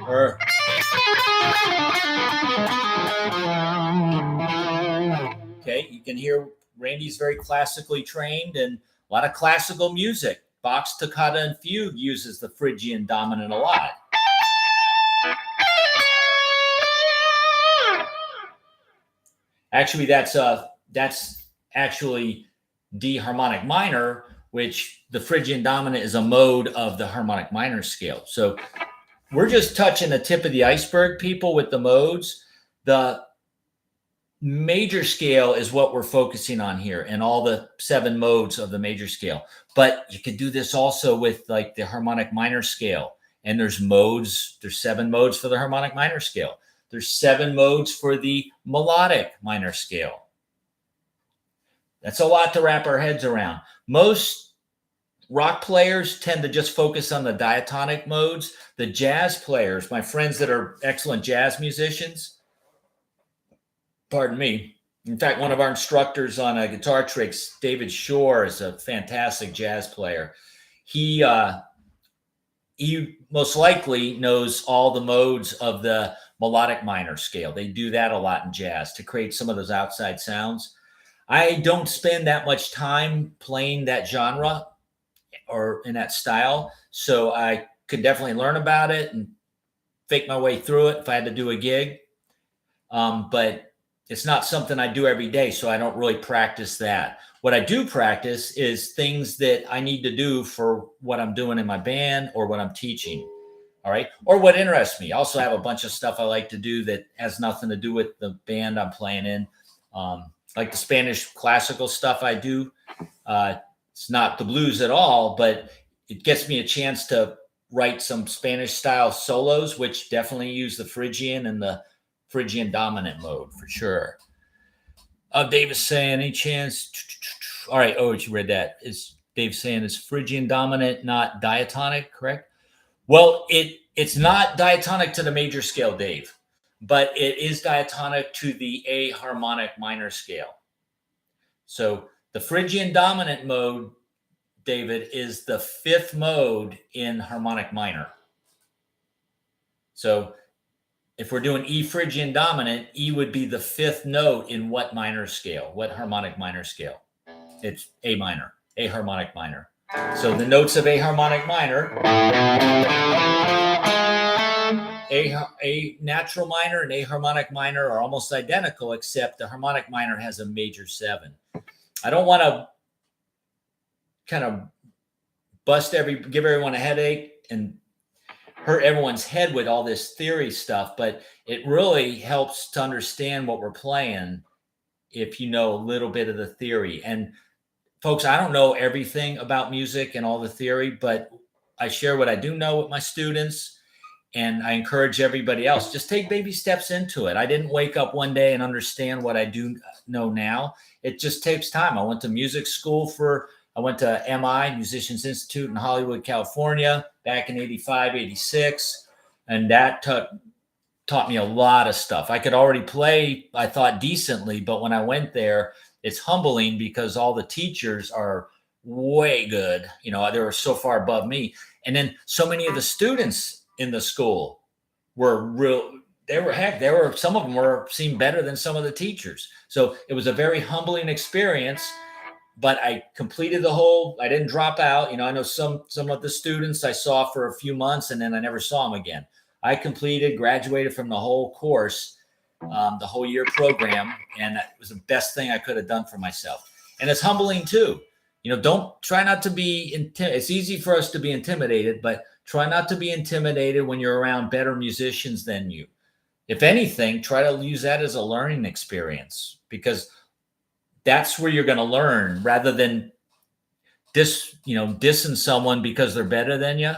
Or okay, you can hear Randy's very classically trained and a lot of classical music. Bach's Toccata and Fugue uses the Phrygian dominant a lot. Actually, that's actually D harmonic minor, which the Phrygian dominant is a mode of the harmonic minor scale. So we're just touching the tip of the iceberg, people, with the modes. The major scale is what we're focusing on here, and all the 7 modes of the major scale. But you could do this also with like the harmonic minor scale. And there's modes, there's 7 modes for the harmonic minor scale. There's 7 modes for the melodic minor scale. That's a lot to wrap our heads around. Most rock players tend to just focus on the diatonic modes. The jazz players, my friends that are excellent jazz musicians, pardon me. In fact, one of our instructors on Guitar Tricks, David Shore, is a fantastic jazz player. He most likely knows all the modes of the melodic minor scale. They do that a lot in jazz to create some of those outside sounds. I don't spend that much time playing that genre or in that style, so I could definitely learn about it and fake my way through it if I had to do a gig. But it's not something I do every day, so I don't really practice that. What I do practice is things that I need to do for what I'm doing in my band or what I'm teaching. All right. Or what interests me. I also have a bunch of stuff I like to do that has nothing to do with the band I'm playing in. Like the Spanish classical stuff I do. It's not the blues at all, but it gets me a chance to write some Spanish style solos, which definitely use the Phrygian and the Phrygian dominant mode for sure. Dave is saying, any chance? All right. Oh, you read that. Is Dave saying is Phrygian dominant not diatonic, correct? Well, it's not diatonic to the major scale, Dave, but it is diatonic to the A harmonic minor scale. So the Phrygian dominant mode, David, is the 5th mode in harmonic minor. So if we're doing E Phrygian dominant, E would be the 5th note in what minor scale? What harmonic minor scale? It's A minor, A harmonic minor. So the notes of A harmonic minor, A natural minor and A harmonic minor are almost identical, except the harmonic minor has a major 7. I don't want to kind of give everyone a headache and hurt everyone's head with all this theory stuff, but it really helps to understand what we're playing if you know a little bit of the theory. And folks, I don't know everything about music and all the theory, but I share what I do know with my students, and I encourage everybody else. Just take baby steps into it. I didn't wake up one day and understand what I do know now. It just takes time. I went to music school I went to MI, Musicians Institute in Hollywood, California, back in 85, 86. And that taught me a lot of stuff. I could already play, I thought, decently, but when I went there, it's humbling because all the teachers are way good. You know, they were so far above me. And then so many of the students in the school were some of them seemed better than some of the teachers. So it was a very humbling experience, but I completed I didn't drop out. You know, I know some of the students I saw for a few months and then I never saw them again. I graduated from the whole course, the whole year program. And that was the best thing I could have done for myself. And it's humbling too. You know, try not to be it's easy for us to be intimidated, but try not to be intimidated when you're around better musicians than you. If anything, try to use that as a learning experience, because that's where you're going to learn, rather than dissing someone because they're better than you.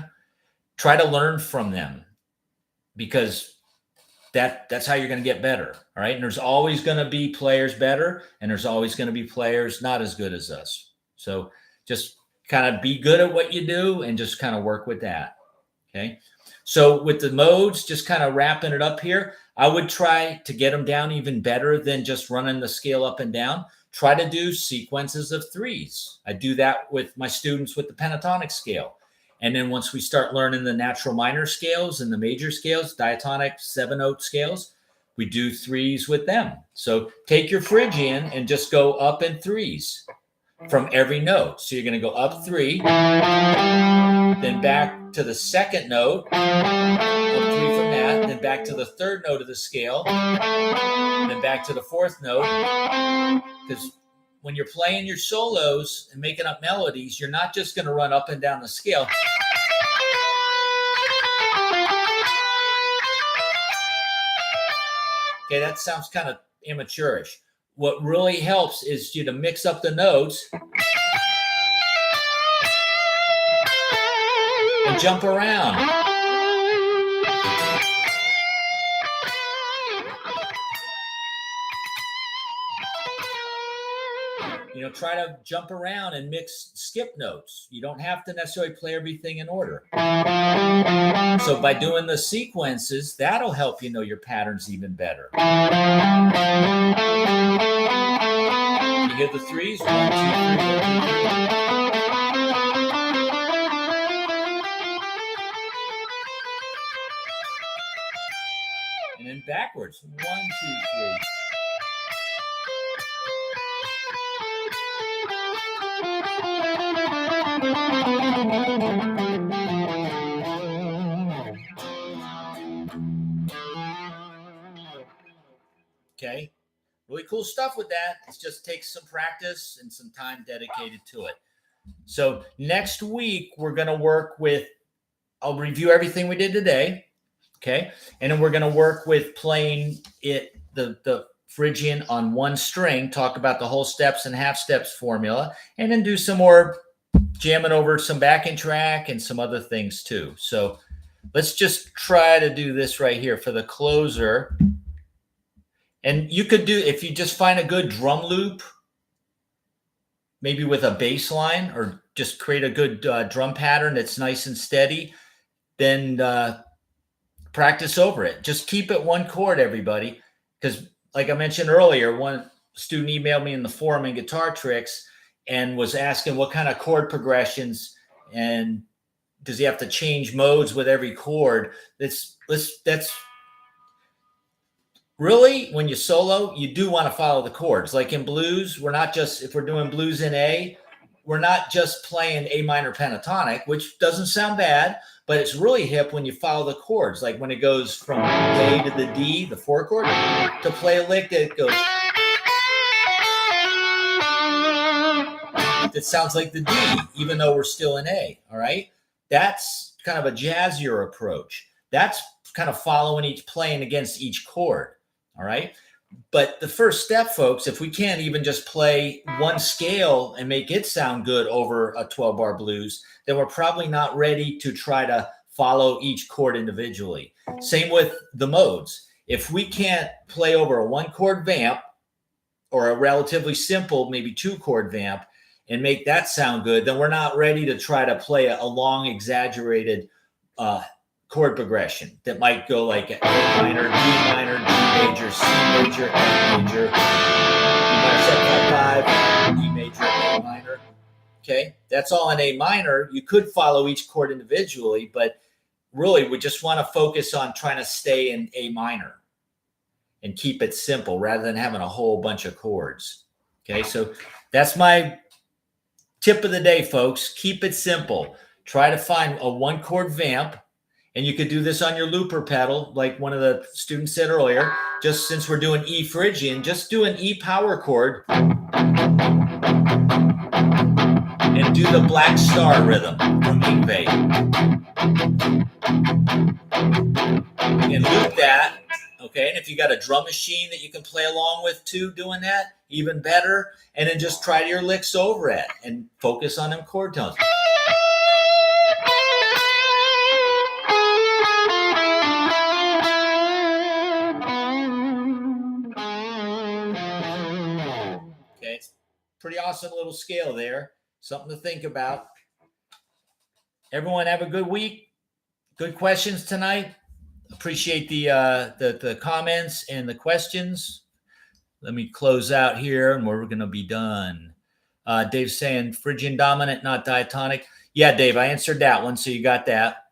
Try to learn from them, because that's how you're going to get better. All right. And there's always going to be players better, and there's always going to be players not as good as us. So just kind of be good at what you do and just kind of work with that. Okay. So with the modes, just kind of wrapping it up here, I would try to get them down even better than just running the scale up and down. Try to do sequences of threes. I do that with my students with the pentatonic scale. And then once we start learning the natural minor scales and the major scales, diatonic 7/0 scales, we do threes with them. So take your Phrygian and just go up in threes from every note. So you're going to go up 3, then back to the second note, up 3 from that, then back to the third note of the scale, then back to the fourth note. Because when you're playing your solos and making up melodies, you're not just going to run up and down the scale. Okay, that sounds kind of amateurish. What really helps is you to mix up the notes and jump around. You know, try to jump around and skip notes. You don't have to necessarily play everything in order. So by doing the sequences, that'll help you know your patterns even better. You hear the threes? 1, 2, 3, 1, 2, 3. And then backwards. 1, 2, 3. Okay, really cool stuff with that. It just takes some practice and some time dedicated to it. So next week, we're going to work with, I'll review everything we did today. Okay, and then we're going to work with playing the Phrygian on one string, talk about the whole steps and half steps formula, and then do some more jamming over some backing track and some other things too. So let's just try to do this right here for the closer. And you could do, if you just find a good drum loop, maybe with a bass line, or just create a good drum pattern that's nice and steady, then practice over it. Just keep it one chord, everybody. Because like I mentioned earlier, one student emailed me in the forum in Guitar Tricks and was asking what kind of chord progressions and does he have to change modes with every chord. That's really, when you solo, you do want to follow the chords. Like in blues, we're not just, if we're doing blues in A, we're not just playing A minor pentatonic, which doesn't sound bad, but it's really hip when you follow the chords. Like when it goes from A to the D, the 4 chord, to play a lick that goes, that sounds like the D, even though we're still in A, all right? That's kind of a jazzier approach. That's kind of following playing against each chord. All right. But the first step, folks, if we can't even just play one scale and make it sound good over a 12-bar blues, then we're probably not ready to try to follow each chord individually. Same with the modes. If we can't play over a 1-chord vamp or a relatively simple, maybe 2-chord vamp and make that sound good, then we're not ready to try to play a long, exaggerated chord progression that might go like A minor, D minor, D major, C major, A major, D minor 7/5, E major, A minor. Okay, that's all in A minor. You could follow each chord individually, but really we just want to focus on trying to stay in A minor and keep it simple rather than having a whole bunch of chords. Okay, so that's my tip of the day, folks. Keep it simple. Try to find a 1-chord vamp. And you could do this on your looper pedal, like one of the students said earlier. Just since we're doing E Phrygian, just do an E power chord and do the black star rhythm from Ingve. And loop that, okay? And if you got a drum machine that you can play along with too, doing that, even better. And then just try your licks over it and focus on them chord tones. Okay, it's pretty awesome little scale there. Something to think about. Everyone have a good week. good questions tonight. Appreciate the comments and the questions. Let me close out here, and we're going to be done. Dave's saying Phrygian dominant, not diatonic. Yeah, Dave, I answered that one, so you got that.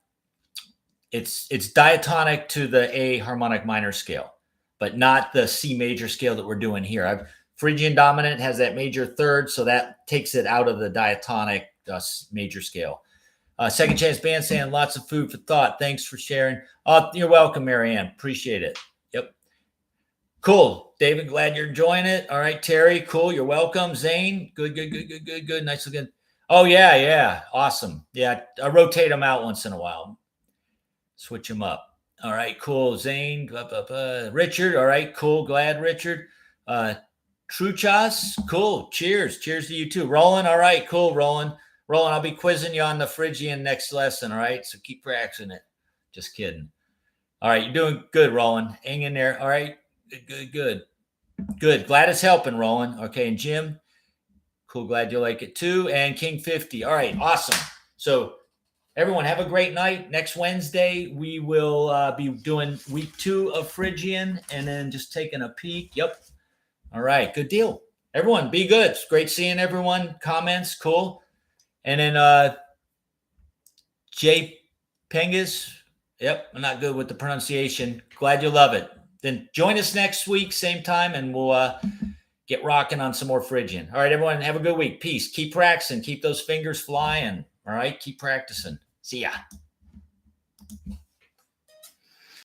It's diatonic to the A harmonic minor scale, but not the C major scale that we're doing here. Phrygian dominant has that major third, so that takes it out of the diatonic major scale. Second Chance Band saying lots of food for thought. Thanks for sharing. You're welcome, Marianne. Appreciate it. Yep. Cool. David, glad you're enjoying it. All right, Terry, cool. You're welcome. Zane, good. Nice looking. Oh, yeah. Awesome. Yeah, I rotate them out once in a while. Switch them up. All right, cool. Zane, Richard. All right, cool. Glad, Richard. Truchas, cool. Cheers to you too. Roland, all right, cool. Roland, I'll be quizzing you on the Phrygian next lesson. All right, so keep practicing it. Just kidding. All right, you're doing good, Roland. Hang in there. All right, good. Glad it's helping, Roland. Okay, and Jim, cool. Glad you like it too. And King 50. All right, awesome. So everyone, have a great night. Next Wednesday, we will be doing week 2 of Phrygian, and then just taking a peek. Yep. All right, good deal. Everyone, be good. It's great seeing everyone. Comments, cool. And then Jay Pengas. Yep, I'm not good with the pronunciation. Glad you love it. Then join us next week, same time, and we'll get rocking on some more Phrygian. All right, everyone, have a good week. Peace. Keep practicing. Keep those fingers flying. All right, keep practicing. See ya.